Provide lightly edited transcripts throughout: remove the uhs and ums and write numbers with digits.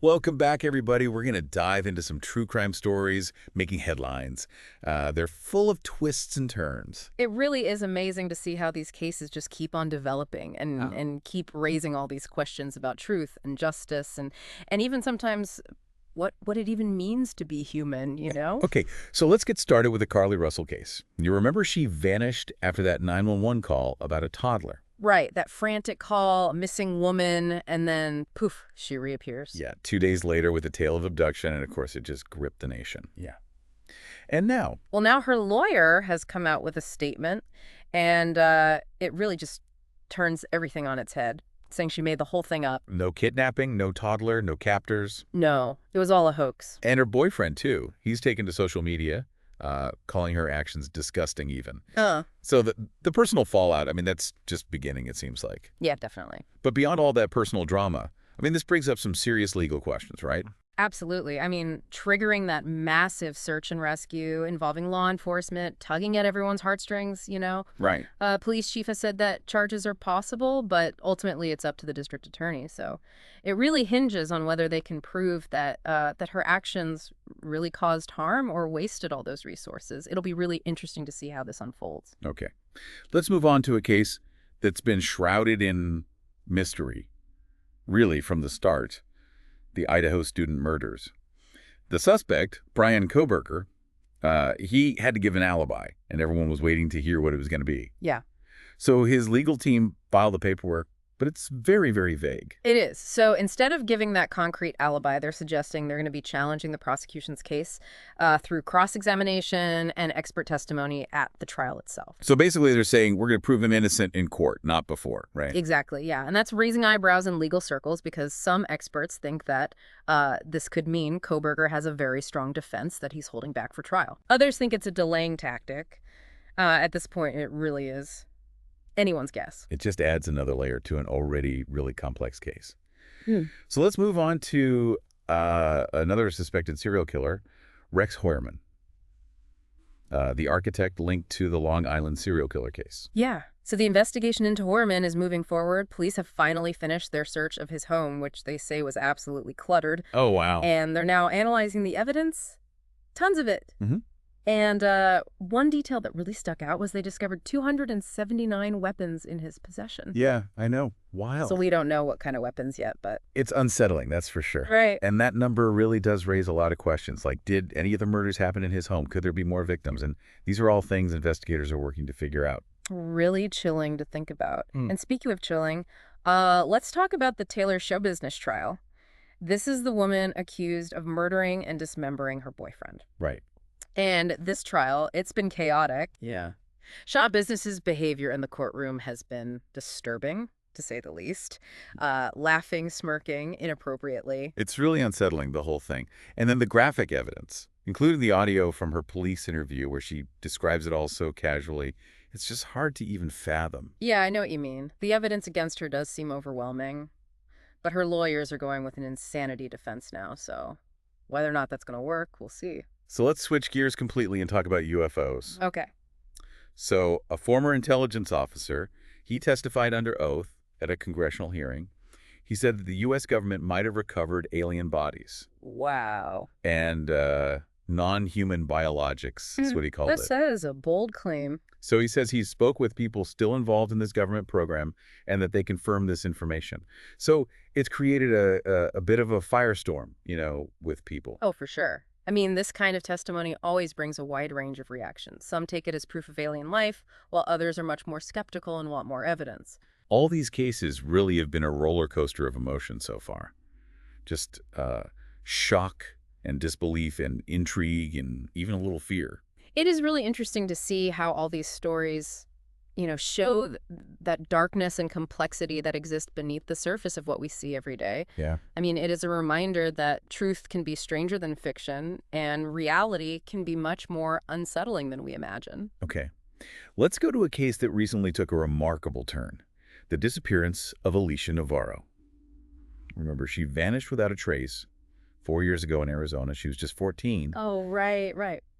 Welcome back, everybody. We're going to dive into some true crime stories making headlines. They're full of twists and turns. It really is amazing to see how these cases just keep on developing and Oh. and keep raising all these questions about truth and justice and even sometimes what it even means to be human, you know? Okay, so let's get started with the Carly Russell case. You remember she vanished after that 911 call about a toddler. Right, that frantic call, missing woman, and then poof, she reappears. Yeah, 2 days later with the tale of abduction, and of course it just gripped the nation. Yeah. And now, Well, now her lawyer has come out with a statement, and it really just turns everything on its head, saying she made the whole thing up. no kidnapping, no toddler, no captors. No, it was all a hoax. And her boyfriend, too. He's taken to social media, calling her actions disgusting even. So the personal fallout, I mean, that's just beginning, it seems like. Yeah, definitely. But beyond all that personal drama, I mean, this brings up some serious legal questions, right? Absolutely. I mean, triggering that massive search and rescue involving law enforcement, tugging at everyone's heartstrings, you know. Right. Police chief has said that charges are possible, but ultimately it's up to the district attorney. So it really hinges on whether they can prove that that her actions really caused harm or wasted all those resources. It'll be really interesting to see how this unfolds. Okay. Let's move on to a case that's been shrouded in mystery, really from the start, the Idaho student murders. The suspect, Brian Koberger, he had to give an alibi, and everyone was waiting to hear what it was going to be. Yeah. So his legal team filed the paperwork, but it's very, very vague. It is. So instead of giving that concrete alibi, they're suggesting they're going to be challenging the prosecution's case through cross-examination and expert testimony at the trial itself. So basically they're saying we're going to prove him innocent in court, not before, right? Exactly, yeah. And that's raising eyebrows in legal circles because some experts think that this could mean Koberger has a very strong defense that he's holding back for trial. Others think it's a delaying tactic. At this point, it really is anyone's guess. It just adds another layer to an already really complex case. Hmm. So let's move on to another suspected serial killer, Rex Hoyerman, the architect linked to the Long Island serial killer case. Yeah. So the investigation into Horman is moving forward. Police have finally finished their search of his home, which they say was absolutely cluttered. Oh, wow. And they're now analyzing the evidence. Tons of it. Mhm. And one detail that really stuck out was they discovered 279 weapons in his possession. Yeah, I know. Wild. So we don't know what kind of weapons yet, but... It's unsettling, that's for sure. Right. And that number really does raise a lot of questions. Like, did any of the murders happen in his home? Could there be more victims? And these are all things investigators are working to figure out. Really chilling to think about. Mm. And speaking of chilling, let's talk about the Taylor show business trial. This is the woman accused of murdering and dismembering her boyfriend. Right. And this trial, it's been chaotic. Yeah. Shaw Business's behavior in the courtroom has been disturbing, to say the least. Laughing, smirking inappropriately. It's really unsettling, the whole thing. And then the graphic evidence, including the audio from her police interview where she describes it all so casually, it's just hard to even fathom. Yeah, I know what you mean. The evidence against her does seem overwhelming. But her lawyers are going with an insanity defense now, so whether or not that's going to work, we'll see. So let's switch gears completely and talk about UFOs. Okay. So a former intelligence officer, he testified under oath at a congressional hearing. He said that the U.S. government might have recovered alien bodies Wow. and non-human biologics is what he called it. That is a bold claim. So he says he spoke with people still involved in this government program and that they confirmed this information. So it's created a bit of a firestorm, you know, with people. Oh, for sure. I mean, this kind of testimony always brings a wide range of reactions. Some take it as proof of alien life, while others are much more skeptical and want more evidence. All these cases really have been a roller coaster of emotion so far. Just shock and disbelief and intrigue and even a little fear. It is really interesting to see how all these stories, you know, show that darkness and complexity that exist beneath the surface of what we see every day. Yeah. I mean, it is a reminder that truth can be stranger than fiction, and reality can be much more unsettling than we imagine. Okay. Let's go to a case that recently took a remarkable turn. The disappearance of Alicia Navarro. Remember, she vanished without a trace 4 years ago in Arizona. She was just 14. Oh, right.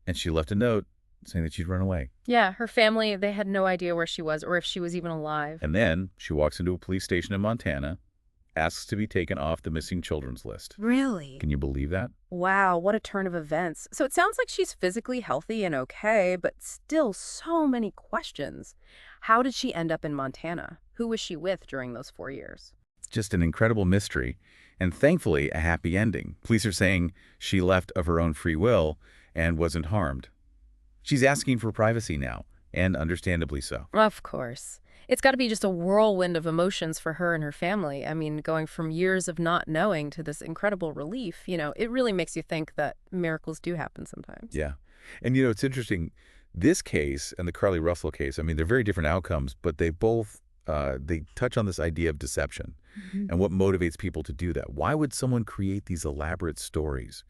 And she left a note saying that she'd run away. Yeah, her family, they had no idea where she was or if she was even alive. And then she walks into a police station in Montana, asks to be taken off the missing children's list. Really? Can you believe that? Wow, what a turn of events. So it sounds like she's physically healthy and okay, but still so many questions. How did she end up in Montana? Who was she with during those 4 years? It's just an incredible mystery, and thankfully a happy ending. Police are saying she left of her own free will and wasn't harmed. She's asking for privacy now, and understandably so. Of course. It's got to be just a whirlwind of emotions for her and her family. I mean, going from years of not knowing to this incredible relief, it really makes you think that miracles do happen sometimes. Yeah. And it's interesting, this case and the Carly Russell case, I mean, they're very different outcomes, but they both they touch on this idea of deception and what motivates people to do that. Why would someone create these elaborate stories,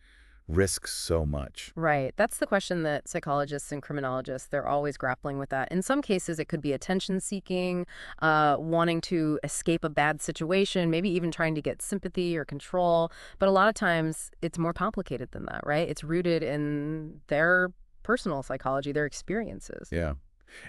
risk so much? Right. That's the question that psychologists and criminologists, they're always grappling with that. In some cases, it could be attention seeking, wanting to escape a bad situation, maybe even trying to get sympathy or control. But a lot of times it's more complicated than that, right? It's rooted in their personal psychology, their experiences. Yeah.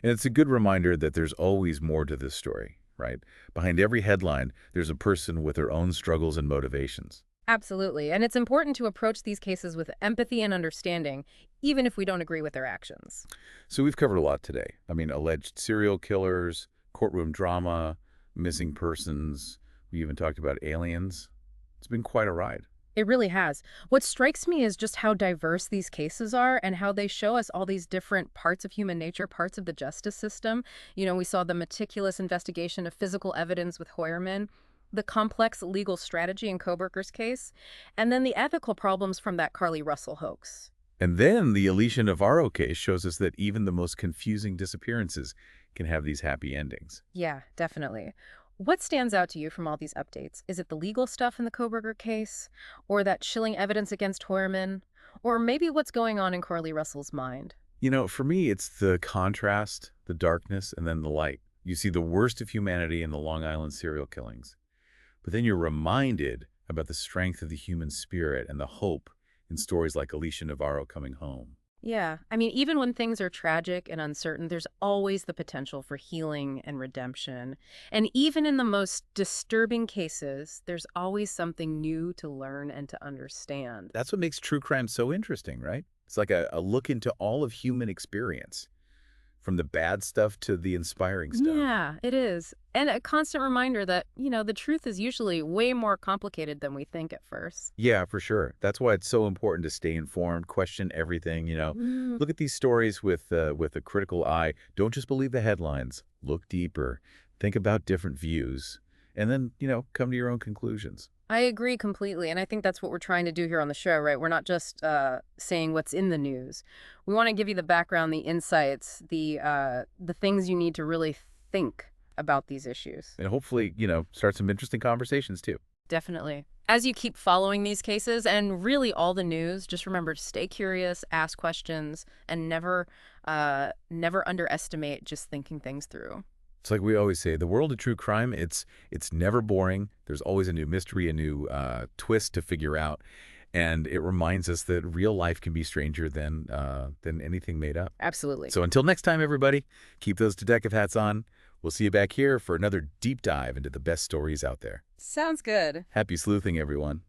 And it's a good reminder that there's always more to this story, right? Behind every headline, there's a person with their own struggles and motivations. Absolutely. And it's important to approach these cases with empathy and understanding, even if we don't agree with their actions. So we've covered a lot today. I mean, alleged serial killers, courtroom drama, missing persons. We even talked about aliens. It's been quite a ride. It really has. What strikes me is just how diverse these cases are and how they show us all these different parts of human nature, parts of the justice system. We saw the meticulous investigation of physical evidence with Hoyerman, the complex legal strategy in Kohberger's case, and then the ethical problems from that Carly Russell hoax. And then the Alicia Navarro case shows us that even the most confusing disappearances can have these happy endings. Yeah, definitely. What stands out to you from all these updates? Is it the legal stuff in the Kohberger case? Or that chilling evidence against Hoyerman? Or maybe what's going on in Carly Russell's mind? For me, it's the contrast, the darkness, and then the light. You see the worst of humanity in the Long Island serial killings. But then you're reminded about the strength of the human spirit and the hope in stories like Alicia Navarro coming home. Yeah, I mean, even when things are tragic and uncertain, there's always the potential for healing and redemption. And even in the most disturbing cases, there's always something new to learn and to understand. That's what makes true crime so interesting, right? It's like a look into all of human experience, from the bad stuff to the inspiring stuff. Yeah, it is. And a constant reminder that, the truth is usually way more complicated than we think at first. Yeah, for sure. That's why it's so important to stay informed, question everything, Mm, Look at these stories with a critical eye. Don't just believe the headlines. Look deeper. Think about different views. And then, come to your own conclusions. I agree completely. And I think that's what we're trying to do here on the show, right? We're not just saying what's in the news. We want to give you the background, the insights, the things you need to really think about these issues. And hopefully, start some interesting conversations too. Definitely. As you keep following these cases and really all the news, just remember to stay curious, ask questions, and never underestimate just thinking things through. It's like we always say, the world of true crime, it's never boring. There's always a new mystery, a new twist to figure out. And it reminds us that real life can be stranger than anything made up. Absolutely. So until next time, everybody, keep those detective hats on. We'll see you back here for another deep dive into the best stories out there. Sounds good. Happy sleuthing, everyone.